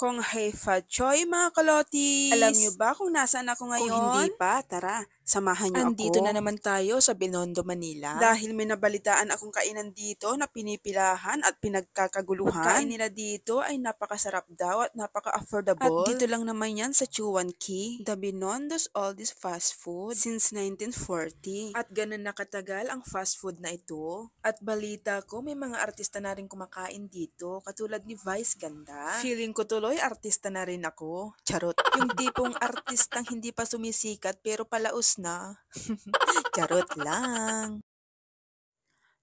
Kung hey fa choy mga kalotis! Alam niyo ba kung nasaan ako ngayon? Kung hindi pa, tara, samahan niyo ako. Andito na naman tayo sa Binondo, Manila. Dahil may nabalitaan akong kainan dito na pinipilahan at pinagkakaguluhan. Pagkain nila dito ay napakasarap daw at napaka-affordable. At dito lang naman yan sa Chuan Key, the Binondo's oldest fast food since 1940. At ganun nakatagal ang fast food na ito. At balita ko may mga artista na rin kumakain dito, katulad ni Vice Ganda. Feeling ko tuloy artista na rin ako. Charot. Yung tipong artistang hindi pa sumisikat pero palaos na. Charot lang.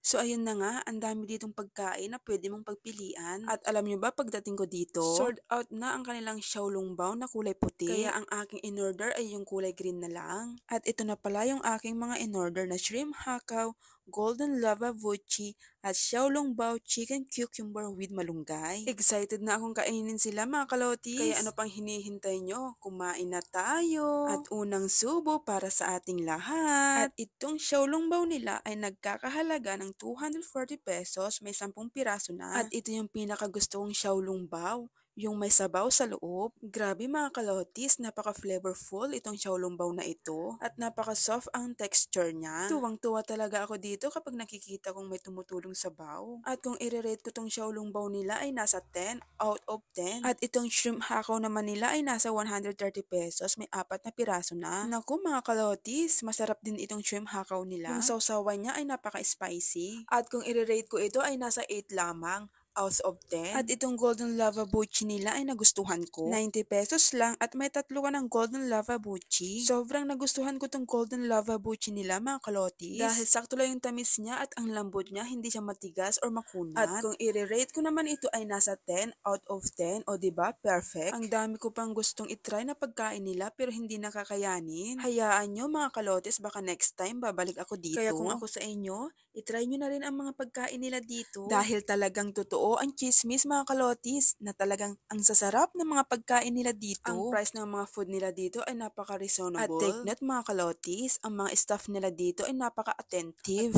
So ayun na nga, ang dami ditong pagkain na pwede mong pagpilian. At alam nyo ba, pagdating ko dito, sold out na ang kanilang xiaolongbao na kulay puti. Kaya ang aking in-order ay yung kulay green na lang. At ito na pala yung aking mga in-order na shrimp hakaw, golden lava vuchi, at xiaolongbao chicken cucumber with malunggay. Excited na akong kainin sila mga kalotis. Kaya ano pang hinihintay nyo? Kumain na tayo. At unang subo para sa ating lahat. At itong xiaolongbao nila ay nagkakahalaga ng 240 pesos, may 10 piraso na. At ito yung pinakagusto kong xiaolongbao, yung may sabaw sa loob. Grabe mga kalotis, napaka-flavorful itong xiaolongbao na ito. At napaka-soft ang texture niya. Tuwang-tuwa talaga ako dito kapag nakikita kong may tumutulong sabaw. At kung i-rate ko tong xiaolongbao nila ay nasa 10 out of 10. At itong shrimp hakaw naman nila ay nasa 130 pesos, may 4 na piraso na. Naku mga kalotis, masarap din itong shrimp hakaw nila. Yung sausawan niya ay napaka-spicy. At kung i-rate ko ito ay nasa 8 lamang out of 10. At itong golden lava buchi nila ay nagustuhan ko. 90 pesos lang at may 3 ka ng golden lava buchi. Sobrang nagustuhan ko tong golden lava buchi nila mga kalotis. Dahil sakto lang yung tamis niya at ang lambot niya, hindi siya matigas or makunat. At kung i-rate ko naman ito ay nasa 10 out of 10. O diba? Perfect. Ang dami ko pang gustong itry na pagkain nila pero hindi nakakayanin. Hayaan nyo mga kalotis, baka next time babalik ako dito. Kaya kung ako sa inyo, itry nyo na rin ang mga pagkain nila dito. Dahil talagang totoo ang chismis mga kalotis na talagang ang sasarap ng mga pagkain nila dito. Ang price ng mga food nila dito ay napaka-reasonable. At take note mga kalotis, ang mga staff nila dito ay napaka-attentive.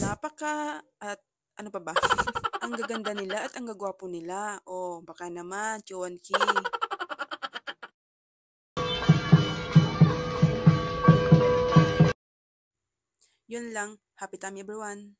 At ano pa ba? Ang gaganda nila at ang gagwapo nila. Oh, baka naman, Chuan Key. Yun lang. Happy time everyone.